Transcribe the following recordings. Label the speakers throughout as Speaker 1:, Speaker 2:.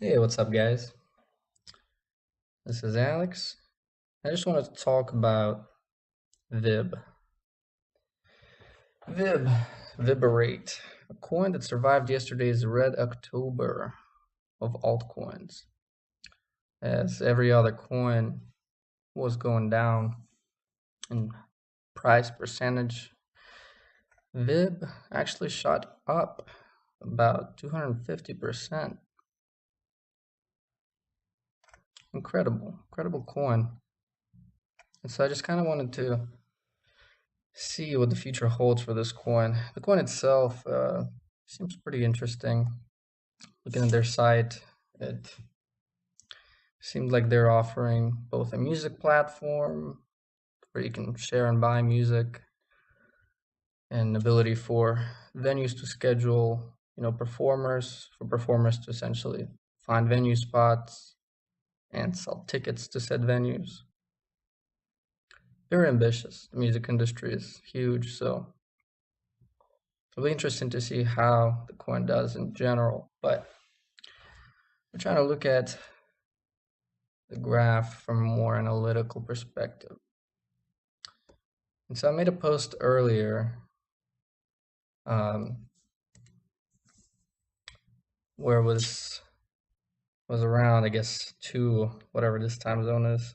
Speaker 1: Hey, what's up, guys? This is Alex. I just wanted to talk about VIB. VIB, VIBERATE, a coin that survived yesterday's red October of altcoins, as every other coin was going down in price percentage. VIB actually shot up about 250%. Incredible coin. And so I just kind of wanted to see what the future holds for this coin. The coin itself seems pretty interesting. Looking at their site, it seems like they're offering both a music platform where you can share and buy music, and ability for venues to schedule, performers to essentially find venue spots and sell tickets to said venues. Very ambitious. The music industry is huge, so it'll be interesting to see how the coin does in general. But we're trying to look at the graph from a more analytical perspective. And so I made a post earlier where it was around, I guess, 2, whatever this time zone is.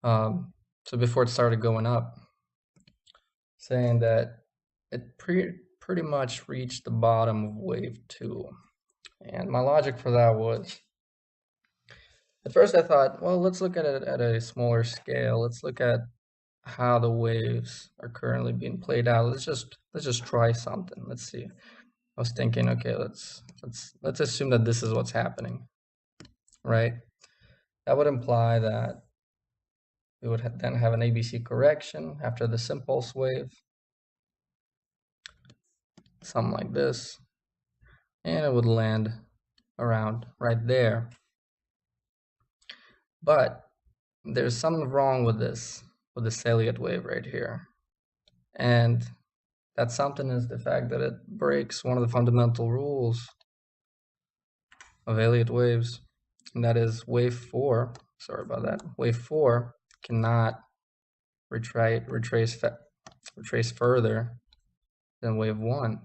Speaker 1: So before it started going up, saying that it pretty much reached the bottom of wave 2. And my logic for that was, at first I thought, well, let's look at it at a smaller scale. Let's look at how the waves are currently being played out. Let's just try something. Let's see. I was thinking, okay, let's assume that this is what's happening, right? That would imply that we would then have an ABC correction after this impulse wave, something like this, and it would land around right there. But there's something wrong with this Elliott wave right here, and that something is the fact that it breaks one of the fundamental rules of Elliott waves, and that is wave 4. Sorry about that. Wave 4 cannot retrace further than wave 1,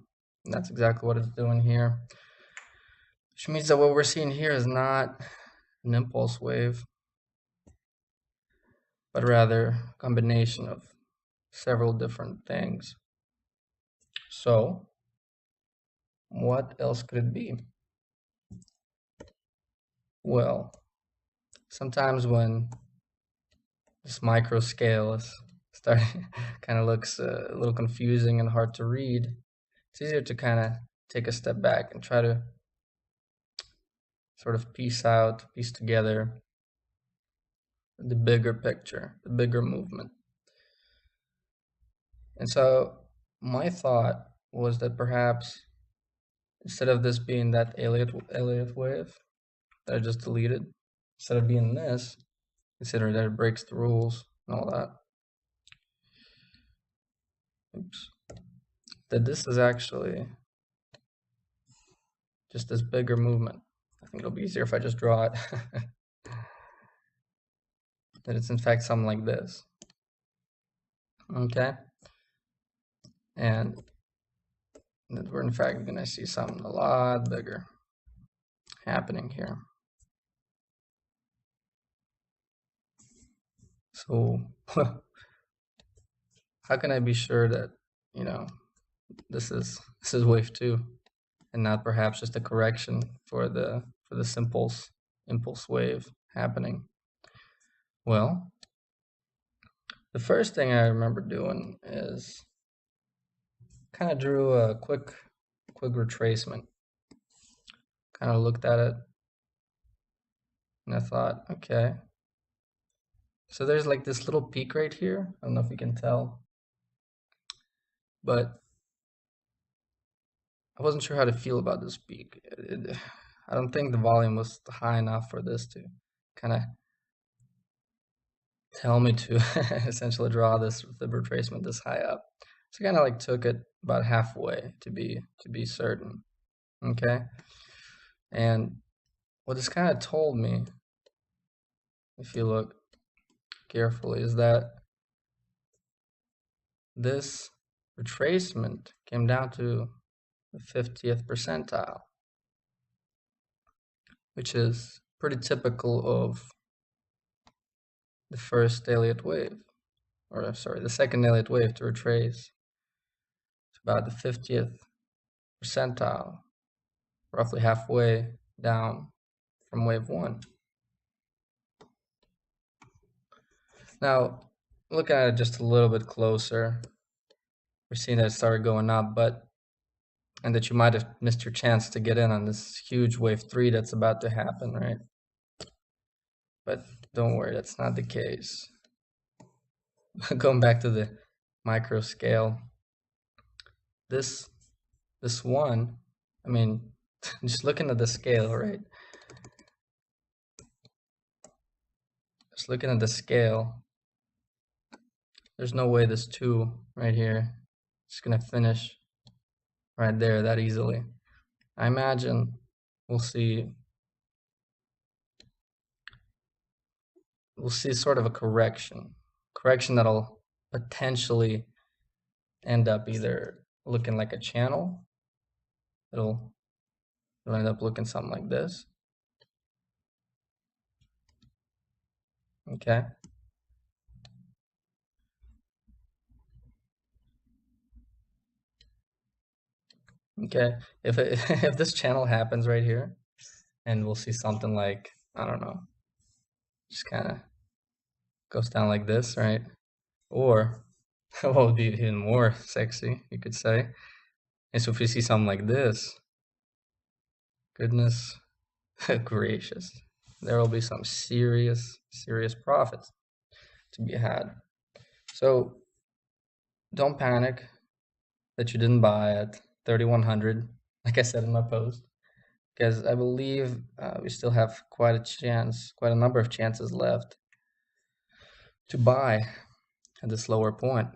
Speaker 1: and that's exactly what it's doing here. Which means that what we're seeing here is not an impulse wave, but rather a combination of several different things. So, what else could it be? Well, sometimes when this micro scale is starting, kind of looks a little confusing and hard to read, it's easier to kind of take a step back and try to sort of piece together the bigger picture, the bigger movement. And so my thought was that perhaps instead of this being that Elliott wave that I just deleted, instead of being this, considering that it breaks the rules and all that, that this is actually just this bigger movement. I think it'll be easier if I just draw it. That it's in fact something like this. Okay? And that we're in fact going to see something a lot bigger happening here. So how can I be sure that, this is wave 2 and not perhaps just a correction for the impulse wave happening? Well, the first thing I remember doing is kind of drew a quick retracement. Kind of looked at it and I thought, okay, so there's like this little peak right here. I don't know if you can tell, but I wasn't sure how to feel about this peak. I don't think the volume was high enough for this to kind of tell me to essentially draw this with the retracement this high up. So I kind of like took it about halfway to be certain. Okay, and what this kind of told me, if you look carefully, is that this retracement came down to the 50th percentile, which is pretty typical of the first Elliott wave, or sorry, the second Elliott wave to retrace. It's about the 50th percentile, roughly halfway down from wave one. Now, looking at it just a little bit closer, we're seeing that it started going up, and that you might have missed your chance to get in on this huge wave three that's about to happen, right? But don't worry, that's not the case. Going back to the micro scale, this one, I mean, just looking at the scale, right? Just looking at the scale, there's no way this two right here is gonna finish right there that easily. I imagine we'll see sort of a correction that'll potentially end up either looking like a channel. It'll end up looking something like this. Okay. Okay. If if this channel happens right here, and we'll see something like, I don't know, just kind of goes down like this, right? Or what would be even more sexy, you could say, is if we see something like this. Goodness gracious, there will be some serious profits to be had. So don't panic that you didn't buy at 3,100, like I said in my post, because I believe we still have quite a number of chances left to buy at this lower point,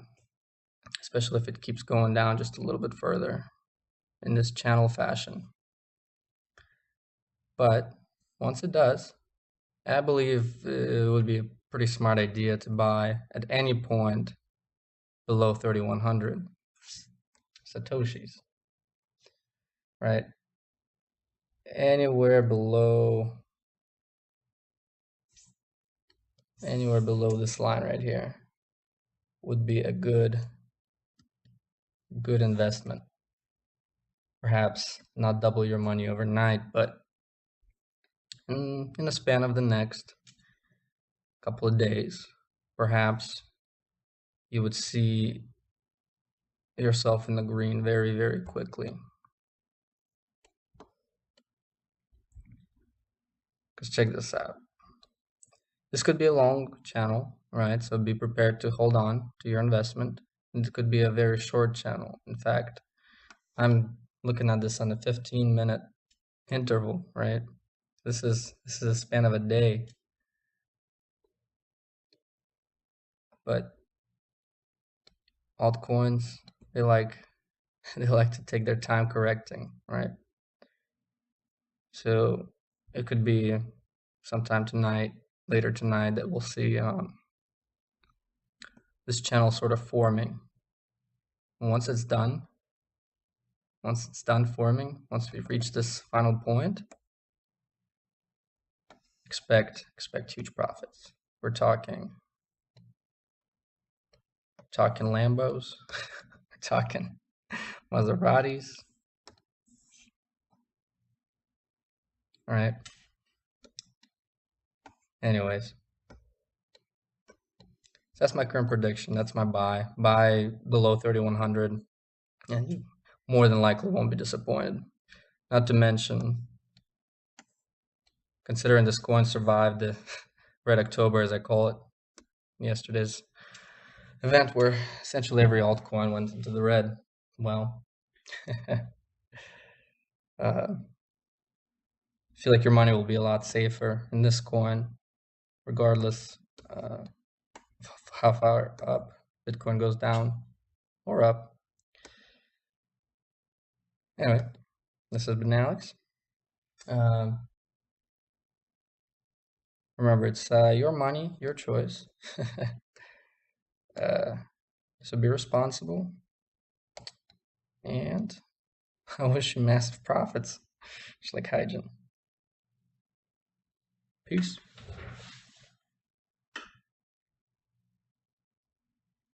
Speaker 1: especially if it keeps going down just a little bit further in this channel fashion. But once it does, I believe it would be a pretty smart idea to buy at any point below 3,100 Satoshis, right? Anywhere below this line right here would be a good investment. Perhaps not double your money overnight, but in the span of the next couple of days, perhaps you would see yourself in the green very, very quickly. Because check this out. This could be a long channel, right? So be prepared to hold on to your investment. And it could be a very short channel. In fact, I'm looking at this on a 15-minute interval, right? This is a span of a day. But altcoins, they like to take their time correcting, right? So it could be sometime tonight, later tonight, that we'll see this channel sort of forming. And once it's done forming, once we've reached this final point, expect huge profits. We're talking Lambos, we're talking Maseratis. All right. Anyways, so that's my current prediction. That's my buy below 3,100, and you more than likely won't be disappointed. Not to mention, considering this coin survived the Red October, as I call it, yesterday's event where essentially every altcoin went into the red. Well, I feel like your money will be a lot safer in this coin, regardless of how far up Bitcoin goes down or up. Anyway, this has been Alex. Remember, it's your money, your choice. So be responsible, and I wish you massive profits, just like Hygiene. Peace.